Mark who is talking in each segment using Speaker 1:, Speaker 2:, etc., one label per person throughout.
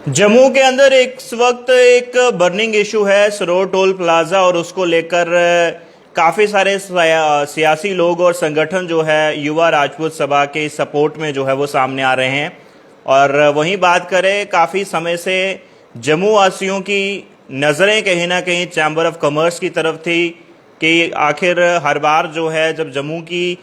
Speaker 1: जम्मू के अंदर इस वक्त एक बर्निंग इशू है सरोर टोल प्लाजा, और उसको लेकर काफ़ी सारे सियासी लोग और संगठन जो है युवा राजपूत सभा के सपोर्ट में जो है वो सामने आ रहे हैं। और वहीं बात करें, काफ़ी समय से जम्मू वासियों की नज़रें कहीं ना कहीं चैम्बर ऑफ कॉमर्स की तरफ थी कि आखिर हर बार जो है जब जम्मू की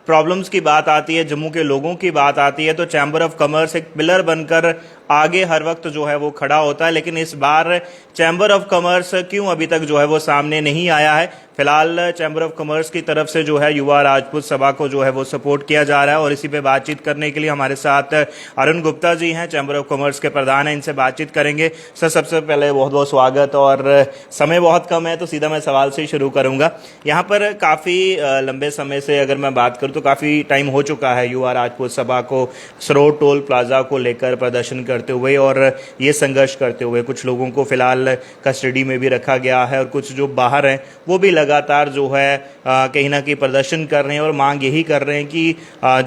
Speaker 1: प्रॉब्लम्स की बात आती है, जम्मू के लोगों की बात आती है, तो चैम्बर ऑफ कॉमर्स एक पिलर बनकर आगे हर वक्त जो है वो खड़ा होता है। लेकिन इस बार चैम्बर ऑफ कॉमर्स क्यों अभी तक जो है वो सामने नहीं आया है। फिलहाल चैम्बर ऑफ कॉमर्स की तरफ से जो है युवा राजपूत सभा को जो है वो सपोर्ट किया जा रहा है, और इसी पे बातचीत करने के लिए हमारे साथ अरुण गुप्ता जी हैं, चैम्बर ऑफ कॉमर्स के प्रधान हैं। इनसे बातचीत करेंगे। सर, सबसे पहले बहुत बहुत स्वागत, और समय बहुत कम है तो सीधा मैं सवाल से ही शुरू करूंगा। यहाँ पर काफ़ी लंबे समय से अगर मैं बात करूँ तो काफ़ी टाइम हो चुका है युवा राजपूत सभा को सरोर टोल प्लाजा को लेकर प्रदर्शन करते हुए और ये संघर्ष करते हुए। कुछ लोगों को फिलहाल कस्टडी में भी रखा गया है, और कुछ जो बाहर हैं वो भी लगातार जो है कहीं ना कहीं प्रदर्शन कर रहे हैं और मांग यही कर रहे हैं कि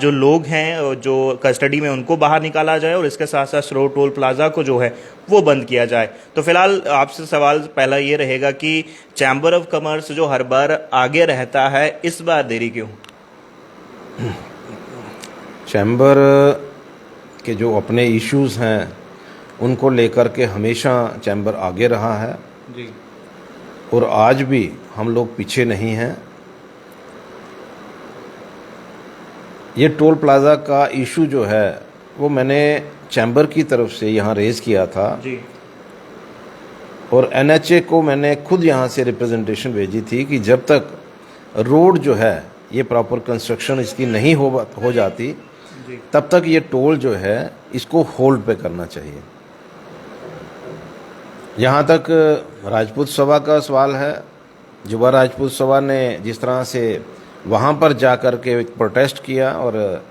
Speaker 1: जो लोग हैं जो कस्टडी में उनको बाहर निकाला जाए, और इसके साथ साथ सरोर टोल प्लाजा को जो है वो बंद किया जाए। तो फिलहाल आपसे सवाल पहला ये रहेगा कि चैम्बर ऑफ कॉमर्स जो हर बार आगे रहता है, इस बार देरी क्यों?
Speaker 2: चैम्बर के जो अपने इश्यूज़ हैं उनको लेकर के हमेशा चैम्बर आगे रहा है जी, और आज भी हम लोग पीछे नहीं हैं। ये टोल प्लाज़ा का इशू जो है वो मैंने चैम्बर की तरफ से यहाँ रेज़ किया था जी, और एनएचए को मैंने खुद यहाँ से रिप्रेजेंटेशन भेजी थी कि जब तक रोड जो है ये प्रॉपर कंस्ट्रक्शन इसकी नहीं हो जाती तब तक ये टोल जो है इसको होल्ड पे करना चाहिए। यहाँ तक राजपूत सभा का सवाल है, युवा राजपूत सभा ने जिस तरह से वहाँ पर जा कर के प्रोटेस्ट किया और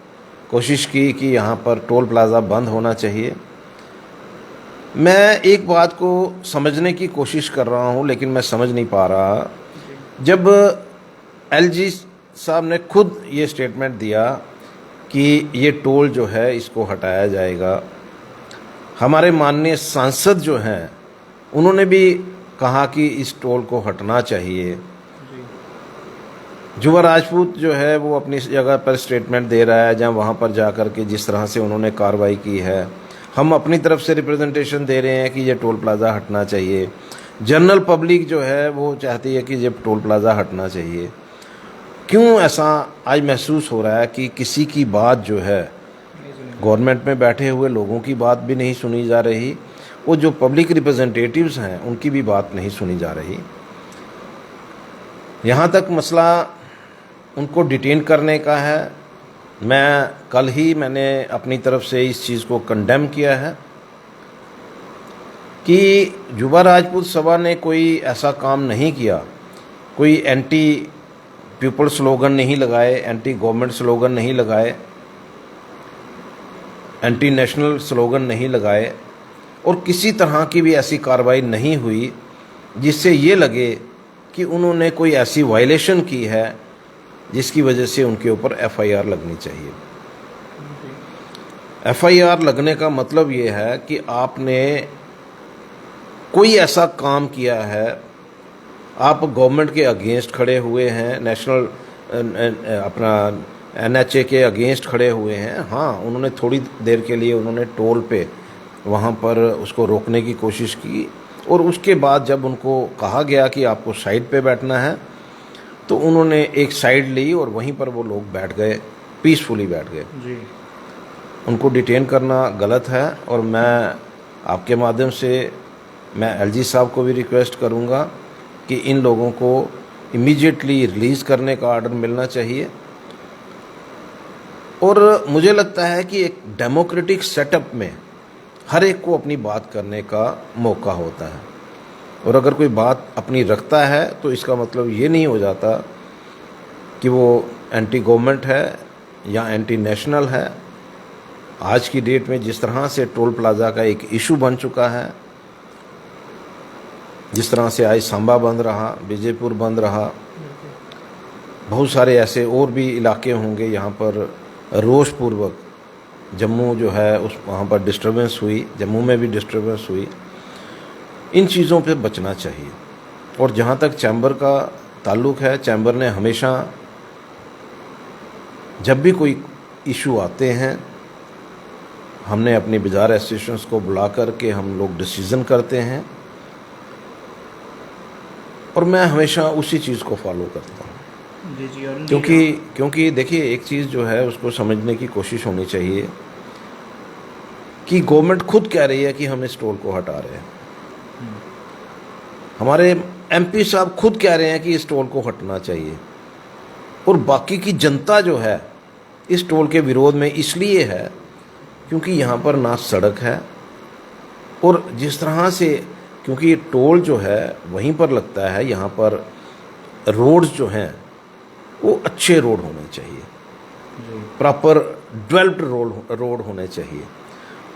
Speaker 2: कोशिश की कि यहाँ पर टोल प्लाज़ा बंद होना चाहिए। मैं एक बात को समझने की कोशिश कर रहा हूँ लेकिन मैं समझ नहीं पा रहा। जब एलजी साहब ने खुद ये स्टेटमेंट दिया कि ये टोल जो है इसको हटाया जाएगा, हमारे माननीय सांसद जो हैं उन्होंने भी कहा कि इस टोल को हटना चाहिए। युवा राजपूत जो है वो अपनी जगह पर स्टेटमेंट दे रहा है, जहाँ वहाँ पर जा कर के जिस तरह से उन्होंने कार्रवाई की है, हम अपनी तरफ से रिप्रेजेंटेशन दे रहे हैं कि ये टोल प्लाज़ा हटना चाहिए। जनरल पब्लिक जो है वो चाहती है कि ये टोल प्लाज़ा हटना चाहिए। क्यों ऐसा आज महसूस हो रहा है कि किसी की बात जो है, गवर्नमेंट में बैठे हुए लोगों की बात भी नहीं सुनी जा रही, वो जो पब्लिक रिप्रेजेंटेटिव्स हैं उनकी भी बात नहीं सुनी जा रही। यहाँ तक मसला उनको डिटेन करने का है। मैंने अपनी तरफ से इस चीज़ को कंडेम किया है कि युवा राजपूत सभा ने कोई ऐसा काम नहीं किया, कोई एंटी पीपल स्लोगन नहीं लगाए, एंटी गवर्नमेंट स्लोगन नहीं लगाए, एंटी नेशनल स्लोगन नहीं लगाए, और किसी तरह की भी ऐसी कार्रवाई नहीं हुई जिससे ये लगे कि उन्होंने कोई ऐसी वायलेशन की है जिसकी वजह से उनके ऊपर एफआईआर लगनी चाहिए। एफआईआर लगने का मतलब ये है कि आपने कोई ऐसा काम किया है, आप गवर्नमेंट के अगेंस्ट खड़े हुए हैं, नेशनल अपना एनएचए के अगेंस्ट खड़े हुए हैं। हाँ, उन्होंने थोड़ी देर के लिए उन्होंने टोल पे वहाँ पर उसको रोकने की कोशिश की, और उसके बाद जब उनको कहा गया कि आपको साइड पे बैठना है तो उन्होंने एक साइड ली और वहीं पर वो लोग बैठ गए, पीसफुली बैठ गए जी। उनको डिटेन करना गलत है, और मैं आपके माध्यम से मैं एलजी साहब को भी रिक्वेस्ट करूँगा कि इन लोगों को इमीडिएटली रिलीज़ करने का ऑर्डर मिलना चाहिए। और मुझे लगता है कि एक डेमोक्रेटिक सेटअप में हर एक को अपनी बात करने का मौका होता है, और अगर कोई बात अपनी रखता है तो इसका मतलब ये नहीं हो जाता कि वो एंटी गवर्नमेंट है या एंटी नेशनल है। आज की डेट में जिस तरह से टोल प्लाज़ा का एक इशू बन चुका है, जिस तरह से आज सांबा बंद रहा, विजयपुर बंद रहा, बहुत सारे ऐसे और भी इलाके होंगे यहाँ पर रोषपूर्वक जम्मू जो है उस वहाँ पर डिस्टर्बेंस हुई, जम्मू में भी डिस्टर्बेंस हुई, इन चीज़ों पे बचना चाहिए। और जहाँ तक चैम्बर का ताल्लुक़ है, चैम्बर ने हमेशा जब भी कोई इशू आते हैं, हमने अपनी बाज़ार एसोसिएशंस को बुला कर के हम लोग डिसीज़न करते हैं और मैं हमेशा उसी चीज़ को फॉलो करता हूँ।
Speaker 1: जी जी। अरुण जी,
Speaker 2: क्योंकि देखिए, एक चीज़ जो है उसको समझने की कोशिश होनी चाहिए कि गवर्नमेंट खुद कह रही है कि हम इस टोल को हटा रहे हैं, हमारे एमपी साहब खुद कह रहे हैं कि इस टोल को हटना चाहिए, और बाकी की जनता जो है इस टोल के विरोध में इसलिए है क्योंकि यहाँ पर ना सड़क है, और जिस तरह से, क्योंकि टोल जो है वहीं पर लगता है, यहाँ पर रोड्स जो हैं वो अच्छे रोड होने चाहिए, प्रॉपर डेवलप्ड रोड होने चाहिए,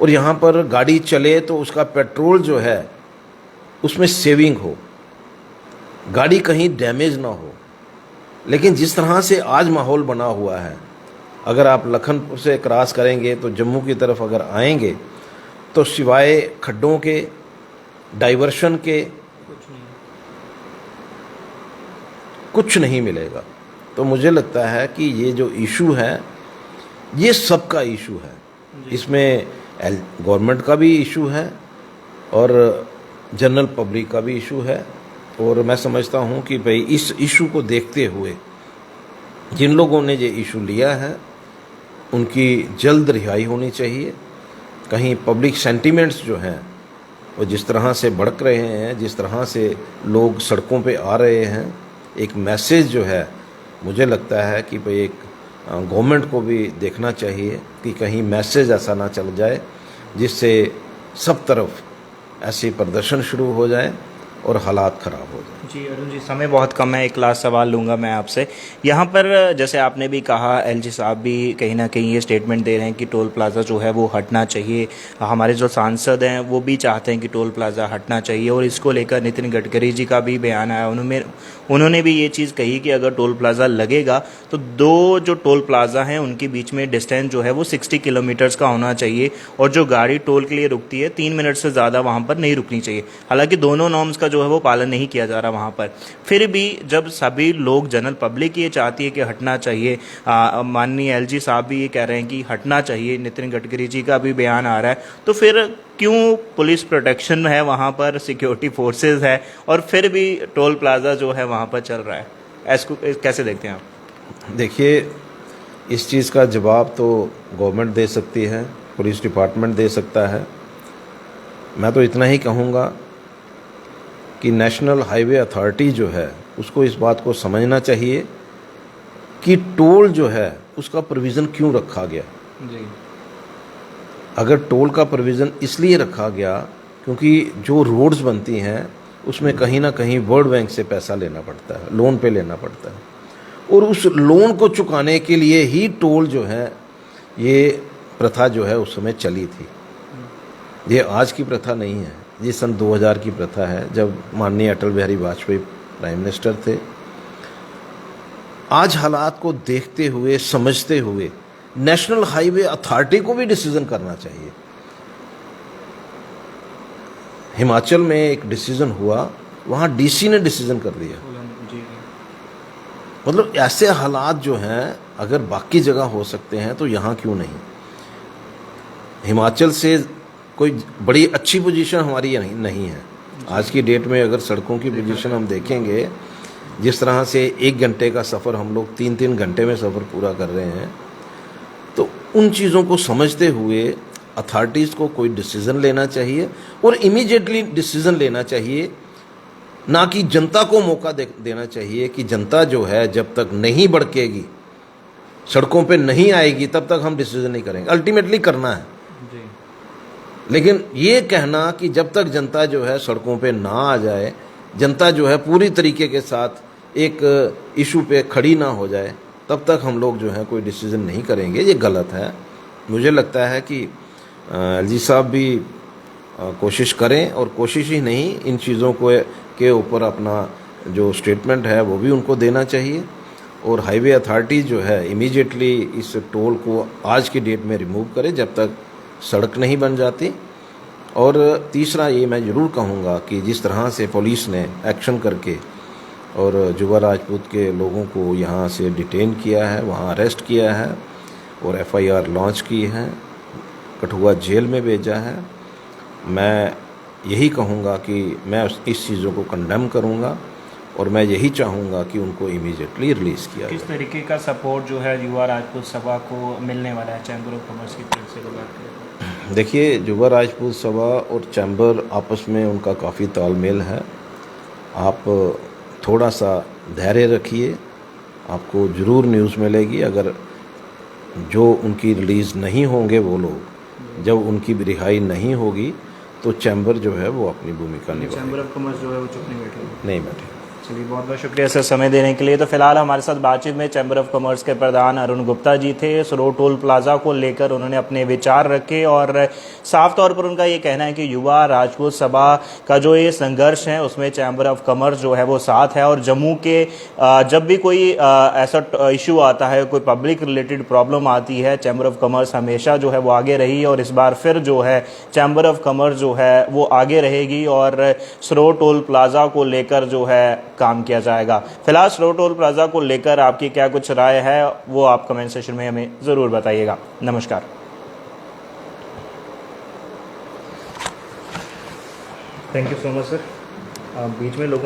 Speaker 2: और यहाँ पर गाड़ी चले तो उसका पेट्रोल जो है उसमें सेविंग हो, गाड़ी कहीं डैमेज ना हो। लेकिन जिस तरह से आज माहौल बना हुआ है, अगर आप लखनपुर से क्रॉस करेंगे तो जम्मू की तरफ अगर आएंगे तो सिवाय खड्डों के, डाइवर्शन के कुछ नहीं मिलेगा। तो मुझे लगता है कि ये जो इशू है ये सबका इशू है, इसमें गवर्नमेंट का भी इशू है और जनरल पब्लिक का भी इशू है। और मैं समझता हूँ कि भाई इस इशू को देखते हुए जिन लोगों ने ये इशू लिया है उनकी जल्द रिहाई होनी चाहिए। कहीं पब्लिक सेंटिमेंट्स जो हैं वो जिस तरह से भड़क रहे हैं, जिस तरह से लोग सड़कों पे आ रहे हैं, एक मैसेज जो है, मुझे लगता है कि भाई एक गवर्नमेंट को भी देखना चाहिए कि कहीं मैसेज ऐसा ना चल जाए जिससे सब तरफ ऐसे प्रदर्शन शुरू हो जाए और हालात ख़राब हो जाए।
Speaker 1: जी अरुण जी, समय बहुत कम है, एक लास्ट सवाल लूँगा मैं आपसे। यहाँ पर जैसे आपने भी कहा, एलजी साहब भी कहीं ना कहीं ये स्टेटमेंट दे रहे हैं कि टोल प्लाज़ा जो है वो हटना चाहिए, हमारे जो सांसद हैं वो भी चाहते हैं कि टोल प्लाज़ा हटना चाहिए, और इसको लेकर नितिन गडकरी जी का भी बयान आया, उन्होंने भी ये चीज़ कही कि अगर टोल प्लाज़ा लगेगा तो दो जो टोल प्लाज़ा हैं उनके बीच में डिस्टेंस जो है वो 60 किलोमीटर्स का होना चाहिए, और जो गाड़ी टोल के लिए रुकती है 3 मिनट से ज़्यादा वहाँ पर नहीं रुकनी चाहिए। हालांकि दोनों नॉर्म्स का जो है वो पालन नहीं किया जा रहा वहाँ पर, फिर भी जब सभी लोग, जनरल पब्लिक ये चाहती है कि हटना चाहिए, माननीय एलजी साहब भी ये कह रहे हैं कि हटना चाहिए, नितिन गडकरी जी का भी बयान आ रहा है, तो फिर क्यों पुलिस प्रोटेक्शन है वहाँ पर, सिक्योरिटी फोर्सेस है, और फिर भी टोल प्लाज़ा जो है वहाँ पर चल रहा है? इसको कैसे देखते हैं आप?
Speaker 2: देखिए, इस चीज़ का जवाब तो गवर्नमेंट दे सकती है, पुलिस डिपार्टमेंट दे सकता है। मैं तो इतना ही कहूँगा कि नेशनल हाईवे अथॉरिटी जो है उसको इस बात को समझना चाहिए कि टोल जो है उसका प्रोविज़न क्यों रखा गया।
Speaker 1: जी।
Speaker 2: अगर टोल का प्रोविज़न इसलिए रखा गया क्योंकि जो रोड्स बनती हैं उसमें कहीं ना कहीं वर्ल्ड बैंक से पैसा लेना पड़ता है, लोन पे लेना पड़ता है, और उस लोन को चुकाने के लिए ही टोल जो है, ये प्रथा जो है उस समय चली थी। ये आज की प्रथा नहीं है, ये सन 2000 की प्रथा है, जब माननीय अटल बिहारी वाजपेयी प्राइम मिनिस्टर थे। आज हालात को देखते हुए, समझते हुए नेशनल हाईवे अथॉरिटी को भी डिसीजन करना चाहिए। हिमाचल में एक डिसीजन हुआ, वहाँ डीसी ने डिसीजन कर दिया। मतलब ऐसे हालात जो हैं अगर बाकी जगह हो सकते हैं तो यहाँ क्यों नहीं? हिमाचल से कोई बड़ी अच्छी पोजीशन हमारी नहीं है। आज की डेट में अगर सड़कों की पोजीशन हम देखेंगे, जिस तरह से 1 घंटे का सफ़र हम लोग 3-3 घंटे में सफ़र पूरा कर रहे हैं, तो उन चीज़ों को समझते हुए अथॉरिटीज़ को कोई डिसीज़न लेना चाहिए और इमीडिएटली डिसीज़न लेना चाहिए, ना कि जनता को मौका देना चाहिए कि जनता जो है जब तक नहीं भड़केगी, सड़कों पे नहीं आएगी, तब तक हम डिसीज़न नहीं करेंगे। अल्टीमेटली करना है जी। लेकिन ये कहना कि जब तक जनता जो है सड़कों पे ना आ जाए, जनता जो है पूरी तरीके के साथ एक इशू पे खड़ी ना हो जाए, तब तक हम लोग जो है कोई डिसीज़न नहीं करेंगे। ये गलत है। मुझे लगता है कि एलजी साहब भी कोशिश करें, और कोशिश ही नहीं, इन चीज़ों को के ऊपर अपना जो स्टेटमेंट है वो भी उनको देना चाहिए, और हाईवे अथॉरिटी जो है इमीडिएटली इस टोल को आज की डेट में रिमूव करे जब तक सड़क नहीं बन जाती। और तीसरा ये मैं ज़रूर कहूँगा कि जिस तरह से पुलिस ने एक्शन करके और जुवा राजपूत के लोगों को यहाँ से डिटेन किया है, वहाँ अरेस्ट किया है और FIR लॉन्च की है, कठुआ जेल में भेजा है, मैं यही कहूँगा कि मैं इस चीज़ों को कंडेम करूँगा और मैं यही चाहूँगा कि उनको इमीडिएटली रिलीज़ किया
Speaker 3: किस
Speaker 2: जाए।
Speaker 3: तरीके का सपोर्ट जो है युवा राजपूत सभा को मिलने वाला है चैम्बर ऑफ कॉमर्स की तरफ से बात करें?
Speaker 2: देखिए, जुवा राजपूत सभा और चैम्बर आपस में उनका काफ़ी तालमेल है। आप थोड़ा सा धैर्य रखिए, आपको ज़रूर न्यूज़ मिलेगी। अगर जो उनकी रिलीज़ नहीं होंगे वो लोग, जब उनकी रिहाई नहीं होगी तो चैम्बर जो है वो अपनी भूमिका
Speaker 3: चैम्बर
Speaker 2: निभाएगा।
Speaker 3: ऑफ कॉमर्स जो है वो चुप नहीं बैठेगी।
Speaker 2: नहीं बैठे।
Speaker 3: चलिए, बहुत बहुत शुक्रिया सर समय देने के लिए। तो फिलहाल हमारे साथ बातचीत में चैम्बर ऑफ कॉमर्स के प्रधान अरुण गुप्ता जी थे। सरोड टोल प्लाजा को लेकर उन्होंने अपने विचार रखे और साफ तौर पर उनका ये कहना है कि युवा राजपूत सभा का जो ये संघर्ष है उसमें चैम्बर ऑफ कॉमर्स जो है वो साथ है। और जम्मू के जब भी कोई ऐसा इशू आता है, कोई पब्लिक रिलेटेड प्रॉब्लम आती है, चैम्बर ऑफ कॉमर्स हमेशा जो है वो आगे रही और इस बार फिर जो है चैम्बर ऑफ कॉमर्स जो है वो आगे रहेगी और सरोड टोल प्लाजा को लेकर जो है काम किया जाएगा। फिलहाल सरोड टोल प्लाजा को लेकर आपकी क्या कुछ राय है वो आप कमेंट सेक्शन में हमें ज़रूर बताइएगा। नमस्कार। Thank you so much sir. बीच में लोगों